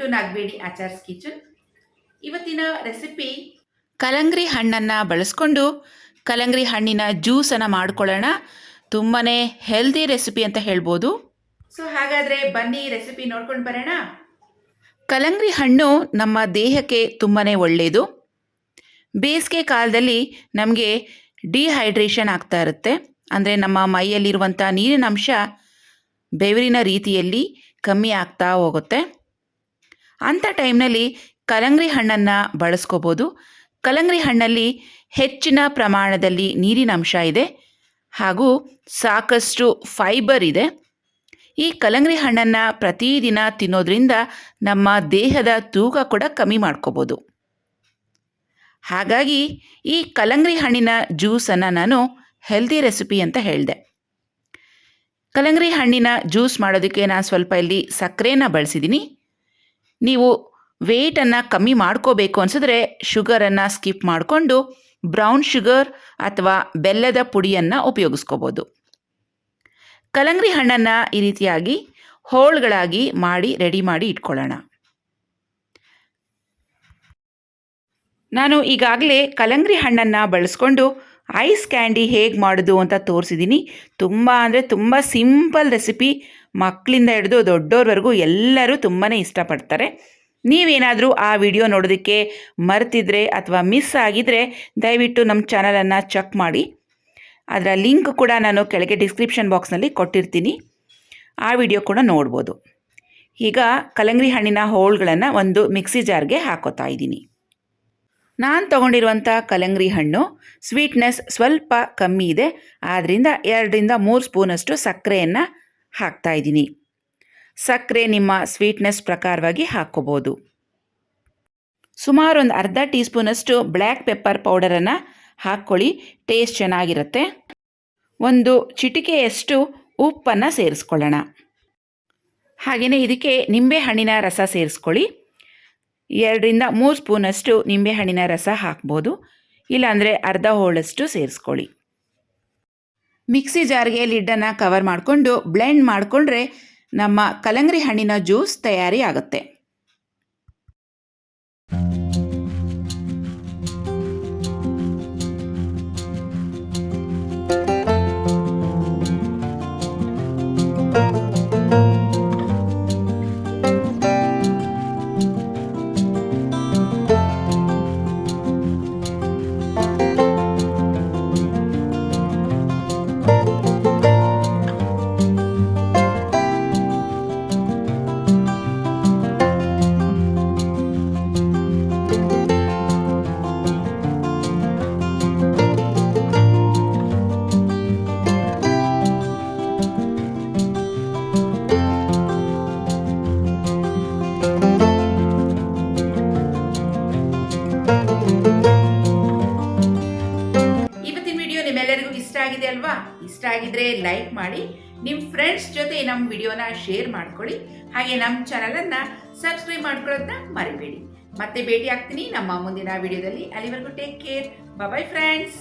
To Nagvedi Achars kitchen. ಇವತ್ತಿನ recipe ಕಲಂಗಡಿ ಹಣ್ಣನ್ನು ಬಳಸ್ಕೊಂಡು ಕಲಂಗಡಿ ಹಣ್ಣಿನ ಜ್ಯೂಸನ್ನು ಮಾಡ್ಕೊಳ್ಳೋಣ. ತುಂಬಾ ಹೆಲ್ದಿ ರೆಸಿಪಿ ಅಂತ ಹೇಳ್ಬೋದು. ಸೊ ಹಾಗಾದರೆ ಬನ್ನಿ ರೆಸಿಪಿ ನೋಡ್ಕೊಂಡು ಬರೋಣ. ಕಲಂಗಡಿ ಹಣ್ಣು ನಮ್ಮ ದೇಹಕ್ಕೆ ತುಂಬಾ ಒಳ್ಳೆಯದು. ಬೇಸಿಗೆ ಕಾಲದಲ್ಲಿ ನಮಗೆ ಡಿಹೈಡ್ರೇಷನ್ ಆಗ್ತಾ ಇರುತ್ತೆ. ಅಂದರೆ ನಮ್ಮ ಮೈಯಲ್ಲಿರುವಂಥ ನೀರಿನ ಅಂಶ ಬೆವರಿನ ರೀತಿಯಲ್ಲಿ ಕಮ್ಮಿ ಆಗ್ತಾ ಹೋಗುತ್ತೆ. ಅಂಥ ಟೈಮ್ನಲ್ಲಿ ಕಲಂಗಡಿ ಹಣ್ಣನ್ನು ಬಳಸ್ಕೋಬೋದು. ಕಲಂಗಡಿ ಹಣ್ಣಲ್ಲಿ ಹೆಚ್ಚಿನ ಪ್ರಮಾಣದಲ್ಲಿ ನೀರಿನ ಅಂಶ ಇದೆ ಹಾಗೂ ಸಾಕಷ್ಟು ಫೈಬರ್ ಇದೆ. ಈ ಕಲಂಗಡಿ ಹಣ್ಣನ್ನು ಪ್ರತಿದಿನ ತಿನ್ನೋದ್ರಿಂದ ನಮ್ಮ ದೇಹದ ತೂಕ ಕೂಡ ಕಮ್ಮಿ ಮಾಡ್ಕೋಬೋದು. ಹಾಗಾಗಿ ಈ ಕಲಂಗಡಿ ಹಣ್ಣಿನ ಜ್ಯೂಸನ್ನು ನಾನು ಹೆಲ್ದಿ ರೆಸಿಪಿ ಅಂತ ಹೇಳಿದೆ. ಕಲಂಗಡಿ ಹಣ್ಣಿನ ಜ್ಯೂಸ್ ಮಾಡೋದಕ್ಕೆ ನಾನು ಸ್ವಲ್ಪ ಇಲ್ಲಿ ಸಕ್ಕರೆನ ಬಳಸಿದ್ದೀನಿ. ನೀವು ವೆಯ್ಟನ್ನು ಕಮ್ಮಿ ಮಾಡ್ಕೋಬೇಕು ಅನಿಸಿದ್ರೆ ಶುಗರನ್ನು ಸ್ಕಿಪ್ ಮಾಡಿಕೊಂಡು ಬ್ರೌನ್ ಶುಗರ್ ಅಥವಾ ಬೆಲ್ಲದ ಪುಡಿಯನ್ನು ಉಪಯೋಗಿಸ್ಕೋಬೋದು. ಕಲಂಗಡಿ ಹಣ್ಣನ್ನು ಈ ರೀತಿಯಾಗಿ ಹೋಳುಗಳಾಗಿ ಮಾಡಿ ರೆಡಿ ಮಾಡಿ ಇಟ್ಕೊಳ್ಳೋಣ. ನಾನು ಈಗಾಗಲೇ ಕಲಂಗಡಿ ಹಣ್ಣನ್ನು ಬಳಸ್ಕೊಂಡು ಐಸ್ ಕ್ಯಾಂಡಿ ಹೇಗೆ ಮಾಡೋದು ಅಂತ ತೋರಿಸಿದ್ದೀನಿ. ತುಂಬ ಅಂದರೆ ತುಂಬ ಸಿಂಪಲ್ ರೆಸಿಪಿ. ಮಕ್ಕಳಿಂದ ಹಿಡಿದು ದೊಡ್ಡೋರ್ವರೆಗೂ ಎಲ್ಲರೂ ತುಂಬಾ ಇಷ್ಟಪಡ್ತಾರೆ. ನೀವೇನಾದರೂ ಆ ವಿಡಿಯೋ ನೋಡೋದಕ್ಕೆ ಮರೆತಿದ್ರೆ ಅಥವಾ ಮಿಸ್ ಆಗಿದರೆ ದಯವಿಟ್ಟು ನಮ್ಮ ಚಾನಲನ್ನು ಚೆಕ್ ಮಾಡಿ. ಅದರ ಲಿಂಕ್ ಕೂಡ ನಾನು ಕೆಳಗೆ ಡಿಸ್ಕ್ರಿಪ್ಷನ್ ಬಾಕ್ಸ್ನಲ್ಲಿ ಕೊಟ್ಟಿರ್ತೀನಿ. ಆ ವಿಡಿಯೋ ಕೂಡ ನೋಡ್ಬೋದು. ಈಗ ಕಲಂಗಡಿ ಹಣ್ಣಿನ ಹೋಳುಗಳನ್ನು ಒಂದು ಮಿಕ್ಸಿ ಜಾರ್ಗೆ ಹಾಕೋತಾ ಇದ್ದೀನಿ. ನಾನು ತೊಗೊಂಡಿರುವಂಥ ಕಲಂಗಡಿ ಹಣ್ಣು ಸ್ವೀಟ್ನೆಸ್ ಸ್ವಲ್ಪ ಕಮ್ಮಿ ಇದೆ. ಆದ್ದರಿಂದ 2-3 ಸ್ಪೂನಷ್ಟು ಸಕ್ಕರೆಯನ್ನು ಹಾಕ್ತಾಯಿದ್ದೀನಿ. ಸಕ್ಕರೆ ನಿಮ್ಮ ಸ್ವೀಟ್ನೆಸ್ ಪ್ರಕಾರವಾಗಿ ಹಾಕ್ಕೋಬೋದು. ಸುಮಾರು ಒಂದು ಅರ್ಧ ಟೀ ಸ್ಪೂನಷ್ಟು ಬ್ಲ್ಯಾಕ್ ಪೆಪ್ಪರ್ ಪೌಡರನ್ನು ಹಾಕ್ಕೊಳ್ಳಿ, ಟೇಸ್ಟ್ ಚೆನ್ನಾಗಿರುತ್ತೆ. ಒಂದು ಚಿಟಿಕೆಯಷ್ಟು ಉಪ್ಪನ್ನು ಸೇರಿಸ್ಕೊಳ್ಳೋಣ. ಹಾಗೆಯೇ ಇದಕ್ಕೆ ನಿಂಬೆಹಣ್ಣಿನ ರಸ ಸೇರಿಸ್ಕೊಳ್ಳಿ. 2-3 ಸ್ಪೂನಷ್ಟು ನಿಂಬೆಹಣ್ಣಿನ ರಸ ಹಾಕ್ಬೋದು, ಇಲ್ಲಾಂದರೆ ಅರ್ಧ ಹೋಳಷ್ಟು ಸೇರಿಸ್ಕೊಳ್ಳಿ. ಮಿಕ್ಸಿ ಜಾರ್ಗೆ ಲಿಡ್ಡನ್ನು ಕವರ್ ಮಾಡಿಕೊಂಡು ಬ್ಲೆಂಡ್ ಮಾಡಿಕೊಂಡ್ರೆ ನಮ್ಮ ಕಲಂಗಡಿ ಹಣ್ಣಿನ ಜ್ಯೂಸ್ ತಯಾರಿ ಆಗುತ್ತೆ. ಇಷ್ಟ ಆಗಿದೆ ಅಲ್ವಾ? ಇಷ್ಟ ಆಗಿದ್ರೆ ಲೈಕ್ ಮಾಡಿ, ನಿಮ್ಮ ಫ್ರೆಂಡ್ಸ್ ಜೊತೆ ನಮ್ಮ ವಿಡಿಯೋನ ಶೇರ್ ಮಾಡ್ಕೊಳ್ಳಿ. ಹಾಗೆ ನಮ್ಮ ಚಾನಲನ್ನು ಸಬ್ಸ್ಕ್ರೈಬ್ ಮಾಡ್ಕೊಳ್ಳೋದನ್ನ ಮರಿಬೇಡಿ. ಮತ್ತೆ ಭೇಟಿ ಆಗ್ತೀನಿ ನಮ್ಮ ಮುಂದಿನ ವಿಡಿಯೋದಲ್ಲಿ. ಅಲ್ಲಿವರೆಗೂ ಟೇಕ್ ಕೇರ್. Bye friends.